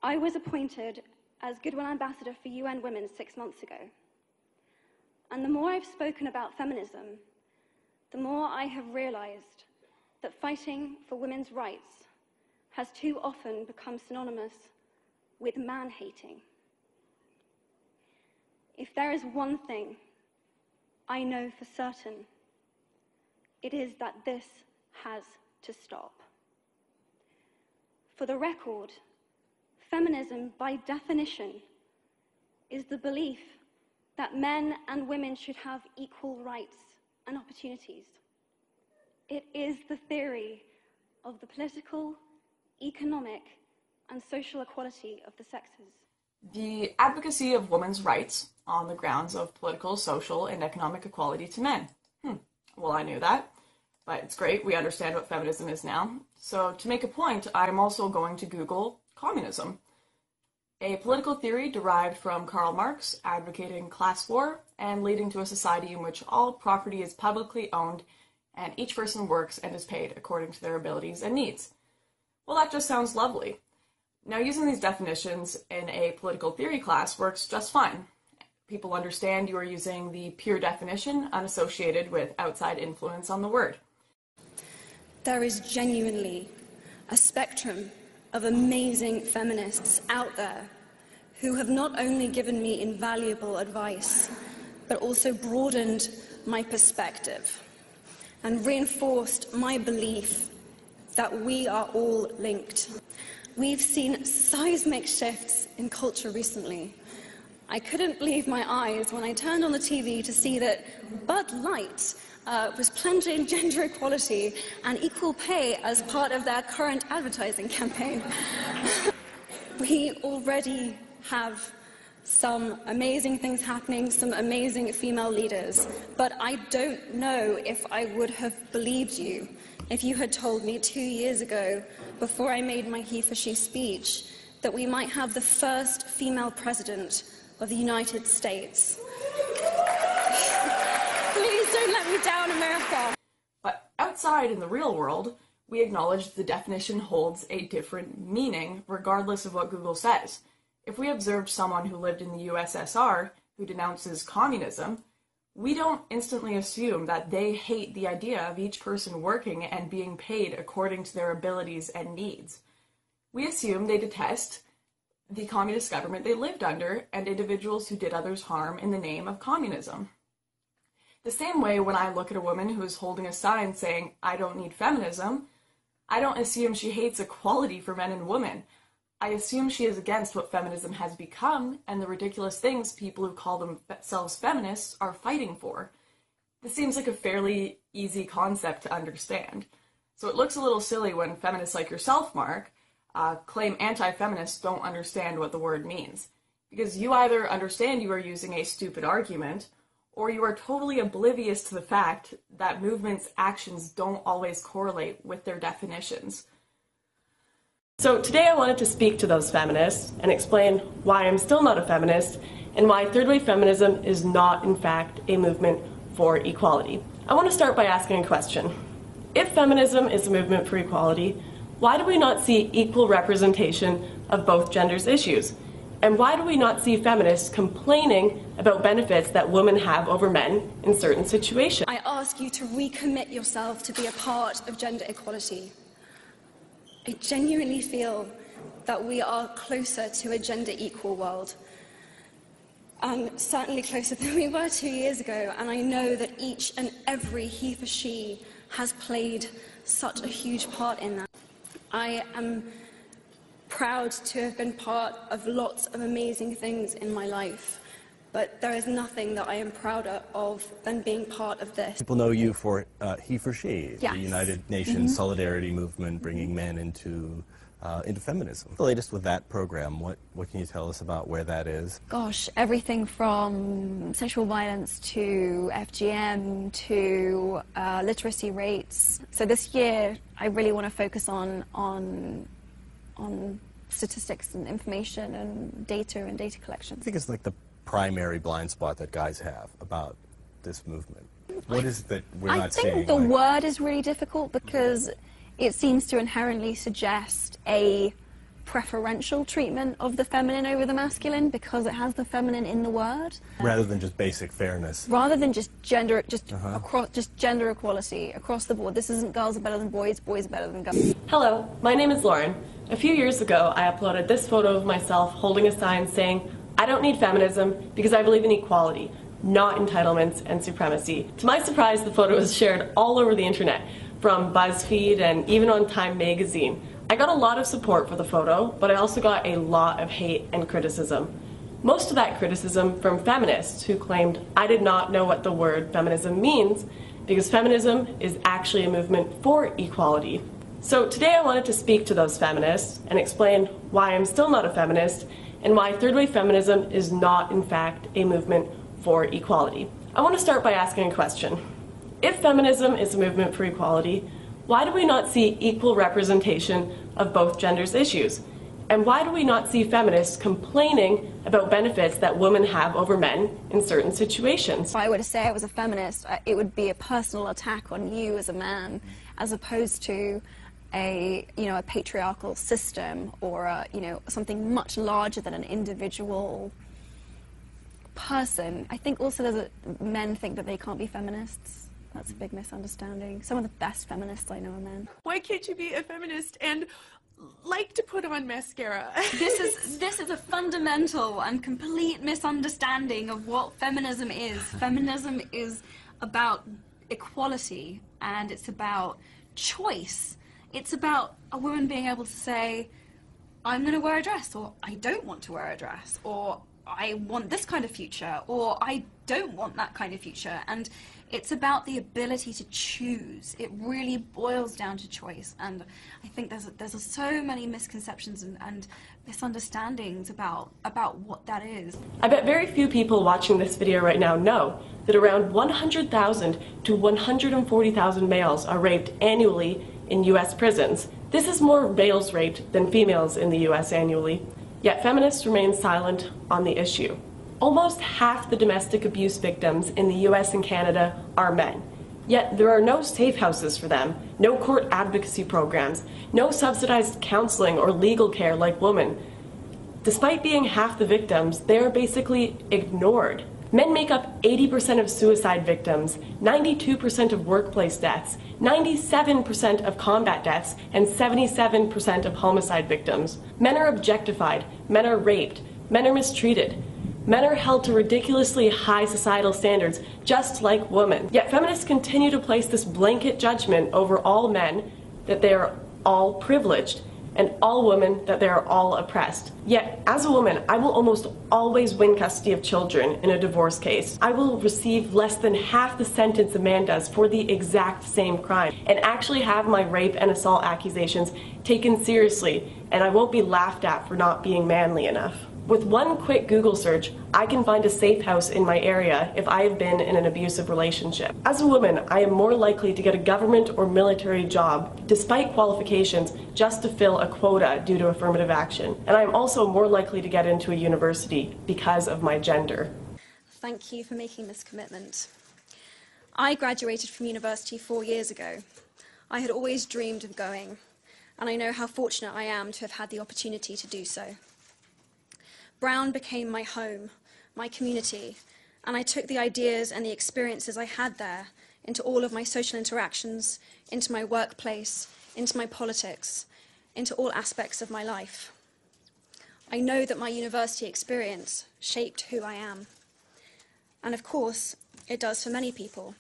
I was appointed as Goodwill Ambassador for UN Women 6 months ago. And the more I've spoken about feminism, the more I have realized that fighting for women's rights has too often become synonymous with man-hating. If there is one thing I know for certain, it is that this has to stop. For the record, feminism, by definition, is the belief that men and women should have equal rights and opportunities. It is the theory of the political, economic, and social equality of the sexes. The advocacy of women's rights on the grounds of political, social, and economic equality to men. Well, I knew that, but it's great. We understand what feminism is now. So to make a point, I'm also going to Google communism, a political theory derived from Karl Marx, advocating class war and leading to a society in which all property is publicly owned and each person works and is paid according to their abilities and needs. Well, that just sounds lovely. Now, using these definitions in a political theory class works just fine. People understand you are using the pure definition, unassociated with outside influence on the word. There is genuinely a spectrum of amazing feminists out there who have not only given me invaluable advice, but also broadened my perspective and reinforced my belief that we are all linked. We've seen seismic shifts in culture recently. I couldn't believe my eyes when I turned on the TV to see that Bud Light was plunging gender equality and equal pay as part of their current advertising campaign. We already have some amazing things happening, some amazing female leaders, but I don't know if I would have believed you if you had told me 2 years ago, before I made my he for she speech, that we might have the first female president of the United States. Please don't let me down, America. But outside in the real world, we acknowledge the definition holds a different meaning regardless of what Google says. If we observed someone who lived in the USSR who denounces communism, we don't instantly assume that they hate the idea of each person working and being paid according to their abilities and needs. We assume they detest the communist government they lived under and individuals who did others harm in the name of communism. The same way when I look at a woman who is holding a sign saying, "I don't need feminism," I don't assume she hates equality for men and women. I assume she is against what feminism has become and the ridiculous things people who call themselves feminists are fighting for. This seems like a fairly easy concept to understand. So it looks a little silly when feminists like yourself, Mark, claim anti-feminists don't understand what the word means. Because you either understand you are using a stupid argument, or you are totally oblivious to the fact that movements' actions don't always correlate with their definitions. So today I wanted to speak to those feminists and explain why I'm still not a feminist and why third wave feminism is not, in fact, a movement for equality. I want to start by asking a question. If feminism is a movement for equality, why do we not see equal representation of both genders' issues? And why do we not see feminists complaining about benefits that women have over men in certain situations? I ask you to recommit yourself to be a part of gender equality. I genuinely feel that we are closer to a gender equal world, and certainly closer than we were 2 years ago, and I know that each and every he for she has played such a huge part in that. I am proud to have been part of lots of amazing things in my life, but there is nothing that I am prouder of than being part of this. People know you for he for she, yes. The United Nations Solidarity Movement, bringing men into feminism. The latest with that program, what can you tell us about where that is? Gosh, everything from sexual violence to FGM to literacy rates. So this year, I really want to focus on statistics and information and data collection. I think it's like the primary blind spot that guys have about this movement. What is it that we're not seeing? I think the word is really difficult because it seems to inherently suggest a preferential treatment of the feminine over the masculine because it has the feminine in the word. Rather than just basic fairness. Rather than just gender, just gender equality across the board. This isn't girls are better than boys, boys are better than girls. Hello, my name is Lauren. A few years ago, I uploaded this photo of myself holding a sign saying, "I don't need feminism because I believe in equality, not entitlements and supremacy." To my surprise, the photo was shared all over the internet, from BuzzFeed and even on Time magazine. I got a lot of support for the photo, but I also got a lot of hate and criticism. Most of that criticism from feminists who claimed I did not know what the word feminism means because feminism is actually a movement for equality. So today I wanted to speak to those feminists and explain why I'm still not a feminist and why third wave feminism is not in fact a movement for equality. I want to start by asking a question. If feminism is a movement for equality, why do we not see equal representation of both genders' issues? And why do we not see feminists complaining about benefits that women have over men in certain situations? If I were to say I was a feminist, it would be a personal attack on you as a man, as opposed to a patriarchal system or something much larger than an individual person. I think also men think that they can't be feminists. That's a big misunderstanding. Some of the best feminists I know are men. Why can't you be a feminist and like to put on mascara? This is a fundamental and complete misunderstanding of what feminism is. Feminism is about equality and it's about choice. It's about a woman being able to say, I'm going to wear a dress, or I don't want to wear a dress, or I want this kind of future, or I don't want that kind of future. And it's about the ability to choose. It really boils down to choice. And I think there's so many misconceptions and misunderstandings about what that is. I bet very few people watching this video right now know that around 100,000 to 140,000 males are raped annually in US prisons. This is more males raped than females in the US annually. Yet feminists remain silent on the issue. Almost half the domestic abuse victims in the US and Canada are men. Yet there are no safe houses for them, no court advocacy programs, no subsidized counseling or legal care like women. Despite being half the victims, they are basically ignored. Men make up 80% of suicide victims, 92% of workplace deaths, 97% of combat deaths, and 77% of homicide victims. Men are objectified, men are raped, men are mistreated. Men are held to ridiculously high societal standards, just like women. Yet feminists continue to place this blanket judgment over all men that they are all privileged, and all women that they are all oppressed. Yet, as a woman, I will almost always win custody of children in a divorce case. I will receive less than half the sentence a man does for the exact same crime, and actually have my rape and assault accusations taken seriously, and I won't be laughed at for not being manly enough. With one quick Google search, I can find a safe house in my area if I have been in an abusive relationship. As a woman, I am more likely to get a government or military job, despite qualifications, just to fill a quota due to affirmative action. And I am also more likely to get into a university because of my gender. Thank you for making this commitment. I graduated from university 4 years ago. I had always dreamed of going, and I know how fortunate I am to have had the opportunity to do so. Brown became my home, my community, and I took the ideas and the experiences I had there into all of my social interactions, into my workplace, into my politics, into all aspects of my life. I know that my university experience shaped who I am. And of course, it does for many people.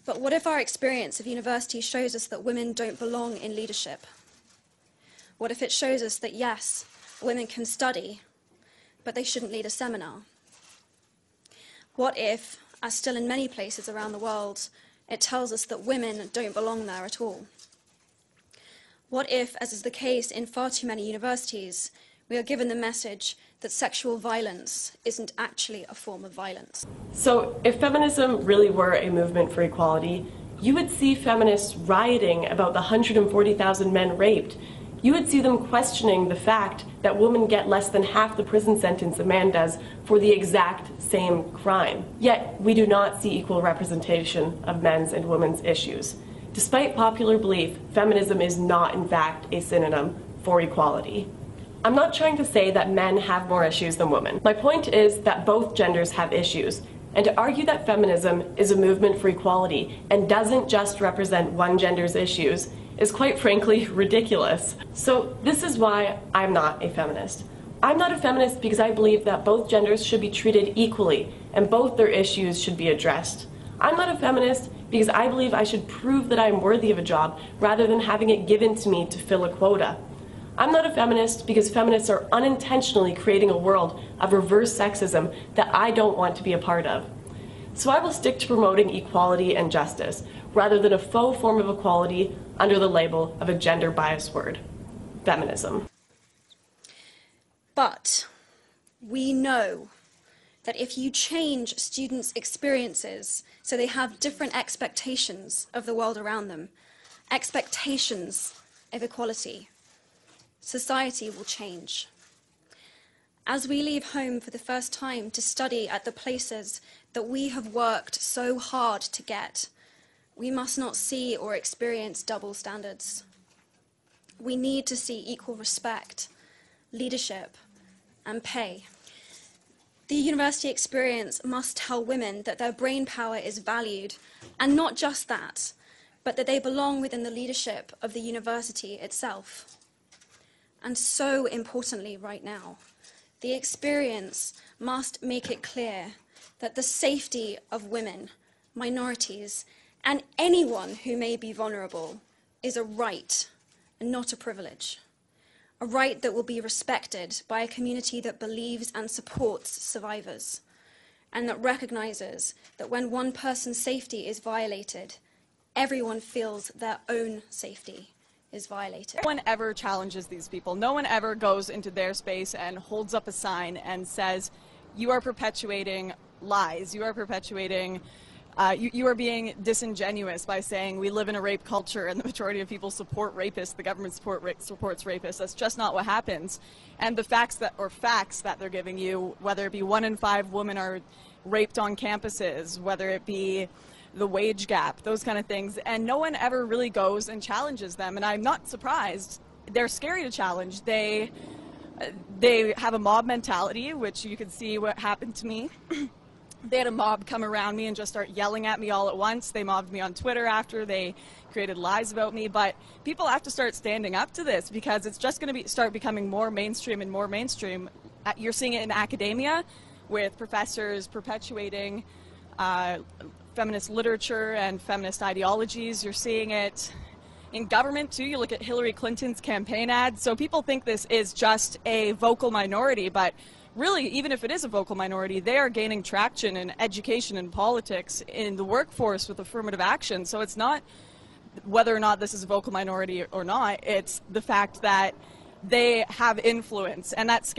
But what if our experience of university shows us that women don't belong in leadership? What if it shows us that, yes, women can study, but they shouldn't lead a seminar? What if, as still in many places around the world, it tells us that women don't belong there at all? What if, as is the case in far too many universities, we are given the message that sexual violence isn't actually a form of violence? So if feminism really were a movement for equality, you would see feminists rioting about the 140,000 men raped. You would see them questioning the fact that women get less than half the prison sentence a man does for the exact same crime. Yet, we do not see equal representation of men's and women's issues. Despite popular belief, feminism is not, in fact, a synonym for for equality. I'm not trying to say that men have more issues than women. My point is that both genders have issues, and to argue that feminism is a movement for equality and doesn't just represent one gender's issues is quite frankly ridiculous. So this is why I'm not a feminist. I'm not a feminist because I believe that both genders should be treated equally and both their issues should be addressed. I'm not a feminist because I believe I should prove that I'm worthy of a job rather than having it given to me to fill a quota. I'm not a feminist because feminists are unintentionally creating a world of reverse sexism that I don't want to be a part of. So I will stick to promoting equality and justice rather than a faux form of equality under the label of a gender-biased word, feminism. But we know that if you change students' experiences so they have different expectations of the world around them, expectations of equality, society will change. As we leave home for the first time to study at the places that we have worked so hard to get, we must not see or experience double standards. We need to see equal respect, leadership, and pay. The university experience must tell women that their brain power is valued, and not just that, but that they belong within the leadership of the university itself. And so importantly right now, the experience must make it clear that the safety of women, minorities, and anyone who may be vulnerable is a right and not a privilege. A right that will be respected by a community that believes and supports survivors, and that recognizes that when one person's safety is violated, everyone feels their own safety is violated. No one ever challenges these people. No one ever goes into their space and holds up a sign and says, you are perpetuating lies, you are perpetuating you are being disingenuous by saying we live in a rape culture and the majority of people support rapists, the government supports rapists. That's just not what happens. And the facts that they're giving you, whether it be 1 in 5 women are raped on campuses, whether it be the wage gap, those kind of things, and no one ever really goes and challenges them. And I'm not surprised. They're scary to challenge. They have a mob mentality, which you can see what happened to me. They had a mob come around me and just start yelling at me all at once. They mobbed me on Twitter after. They created lies about me. But people have to start standing up to this because it's just going to start becoming more mainstream and more mainstream. You're seeing it in academia with professors perpetuating feminist literature and feminist ideologies. You're seeing it in government too. You look at Hillary Clinton's campaign ads. So people think this is just a vocal minority, but really, even if it is a vocal minority, they are gaining traction in education and politics, in the workforce with affirmative action. So it's not whether or not this is a vocal minority or not, it's the fact that they have influence, and that's